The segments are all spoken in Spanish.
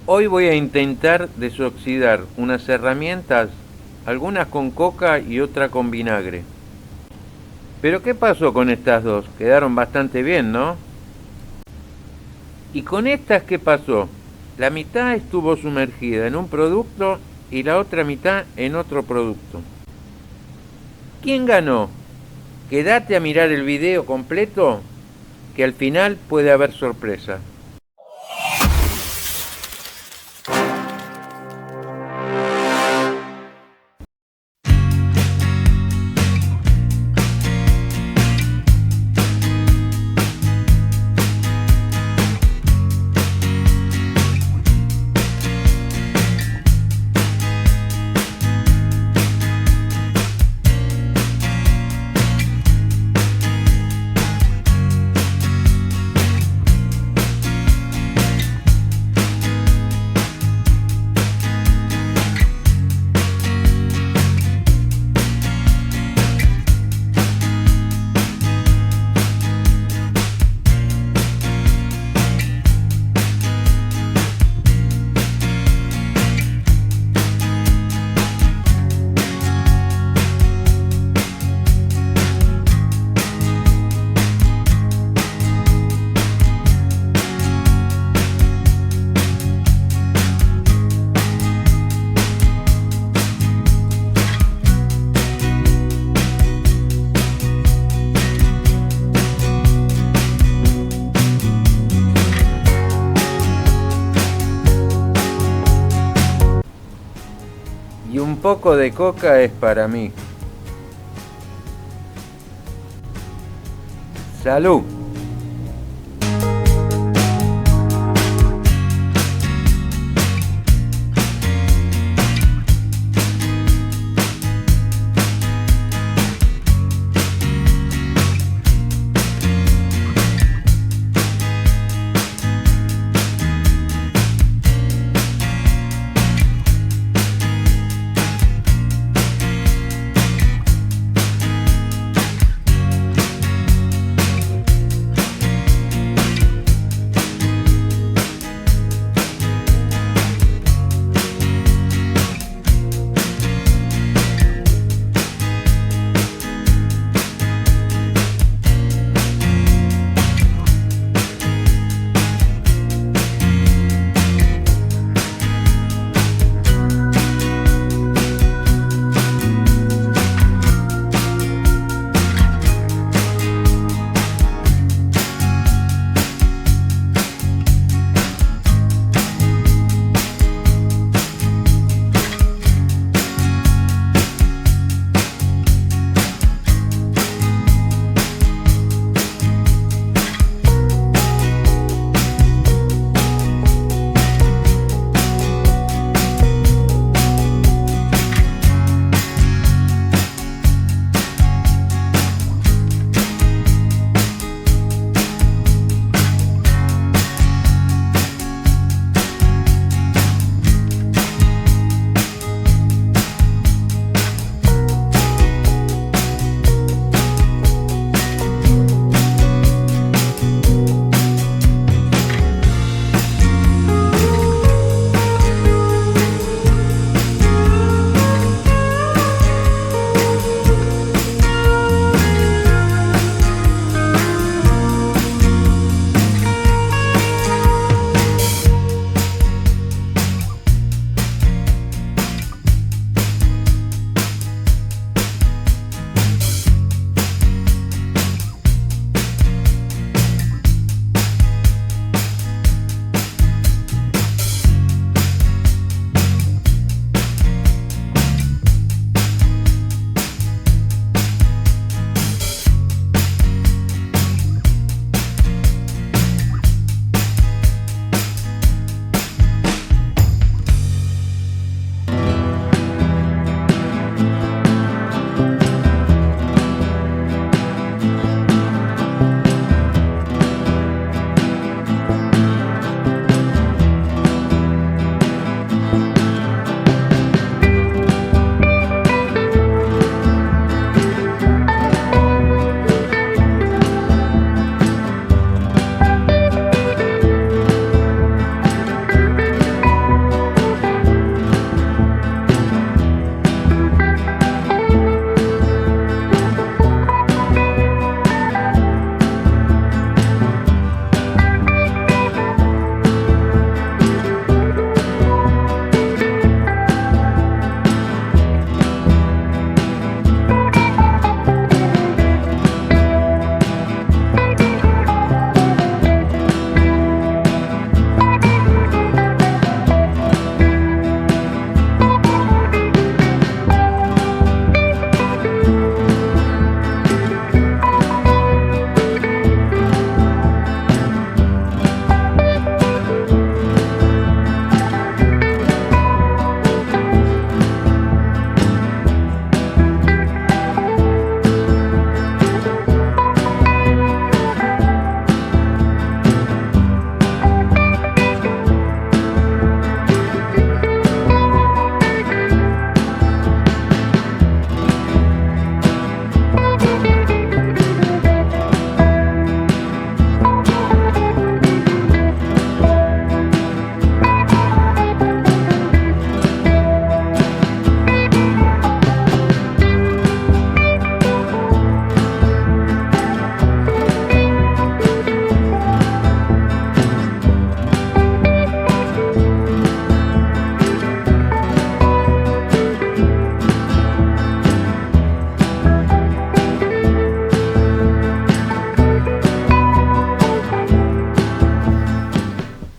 Hoy voy a intentar desoxidar unas herramientas, algunas con coca y otra con vinagre. Pero ¿qué pasó con estas dos? Quedaron bastante bien, ¿no? ¿Y con estas qué pasó? La mitad estuvo sumergida en un producto y la otra mitad en otro producto. ¿Quién ganó? Quédate a mirar el video completo, que al final puede haber sorpresa. Y un poco de coca es para mí. ¡Salud!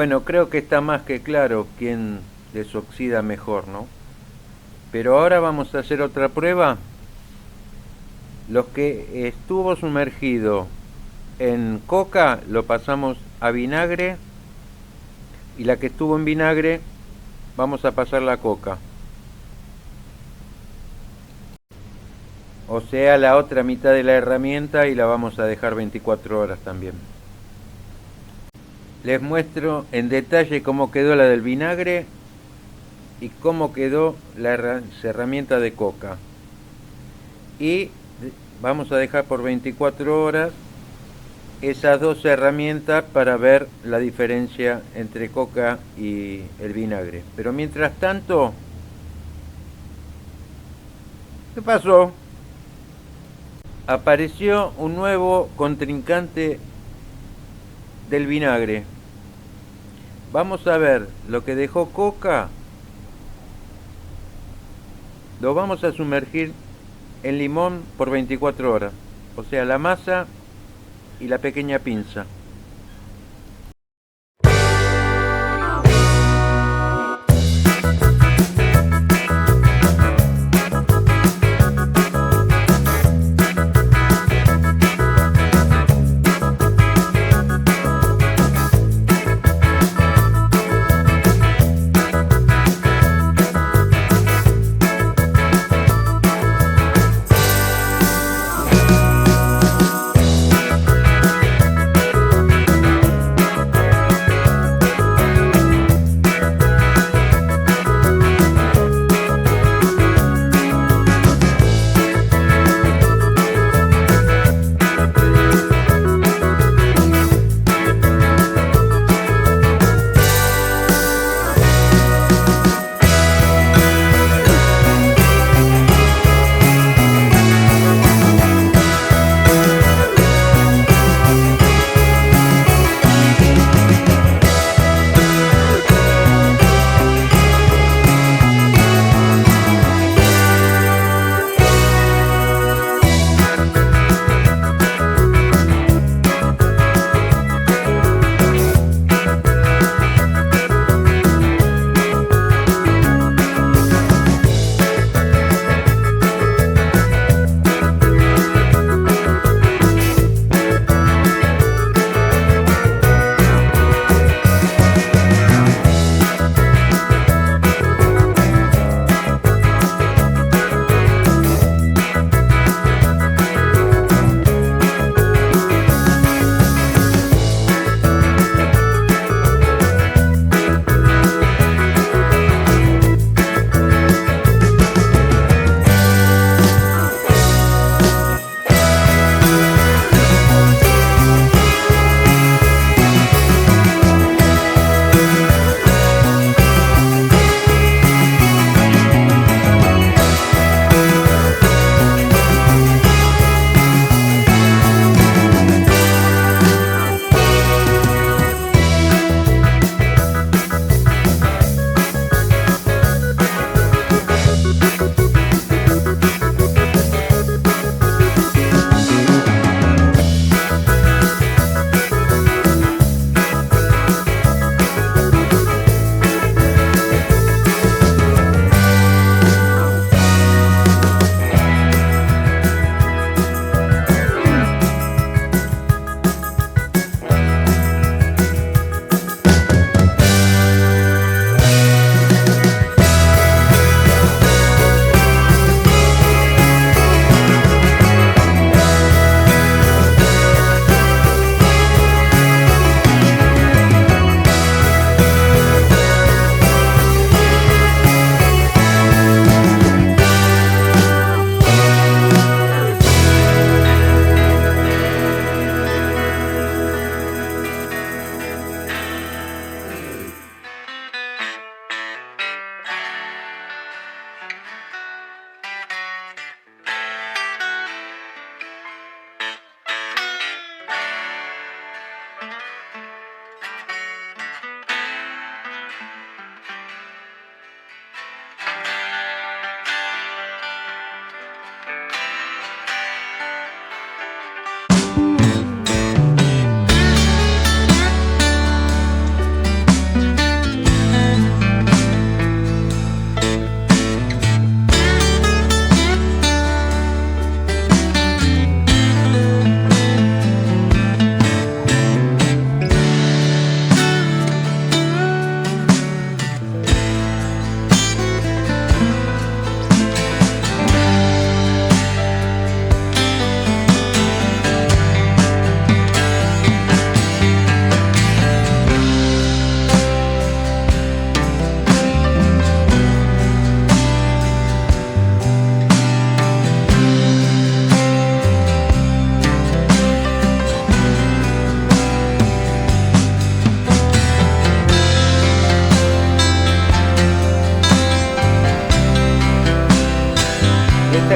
Bueno, creo que está más que claro quién desoxida mejor, ¿no? Pero ahora vamos a hacer otra prueba. Los que estuvo sumergido en coca lo pasamos a vinagre y la que estuvo en vinagre vamos a pasarla a coca. O sea, la otra mitad de la herramienta y la vamos a dejar 24 horas también. Les muestro en detalle cómo quedó la del vinagre y cómo quedó la herramienta de coca. Y vamos a dejar por 24 horas esas dos herramientas para ver la diferencia entre coca y el vinagre. Pero mientras tanto, ¿qué pasó? Apareció un nuevo contrincante del vinagre. Vamos a ver lo que dejó coca. Lo vamos a sumergir en limón por 24 horas. O sea, la masa y la pequeña pinza.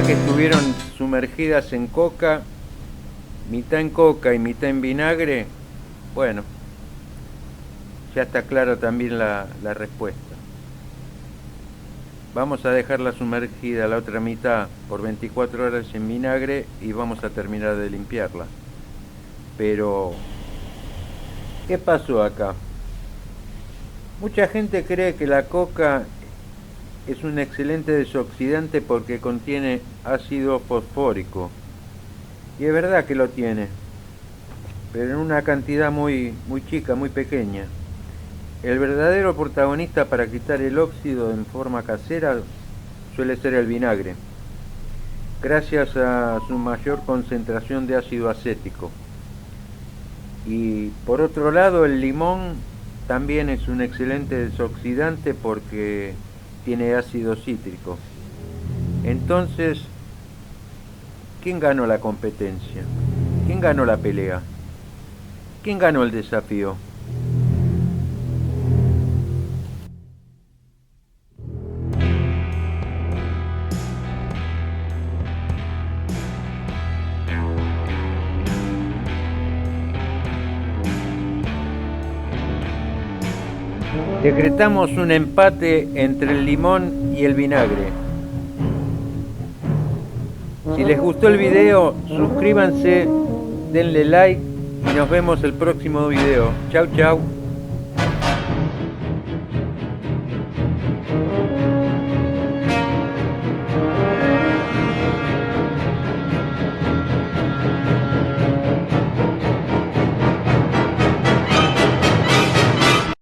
que estuvieron sumergidas en coca, mitad en coca y mitad en vinagre, bueno, ya está clara también la respuesta. Vamos a dejarla sumergida la otra mitad por 24 horas en vinagre y vamos a terminar de limpiarla. Pero, ¿qué pasó acá? Mucha gente cree que la coca es un excelente desoxidante porque contiene ácido fosfórico. Y es verdad que lo tiene, pero en una cantidad muy chica, muy pequeña. El verdadero protagonista para quitar el óxido en forma casera suele ser el vinagre, gracias a su mayor concentración de ácido acético. Y por otro lado, el limón también es un excelente desoxidante porque tiene ácido cítrico. Entonces, ¿quién ganó la competencia? ¿Quién ganó la pelea? ¿Quién ganó el desafío? Decretamos un empate entre el limón y el vinagre. Si les gustó el video, suscríbanse, denle like y nos vemos el próximo video. Chau, chau.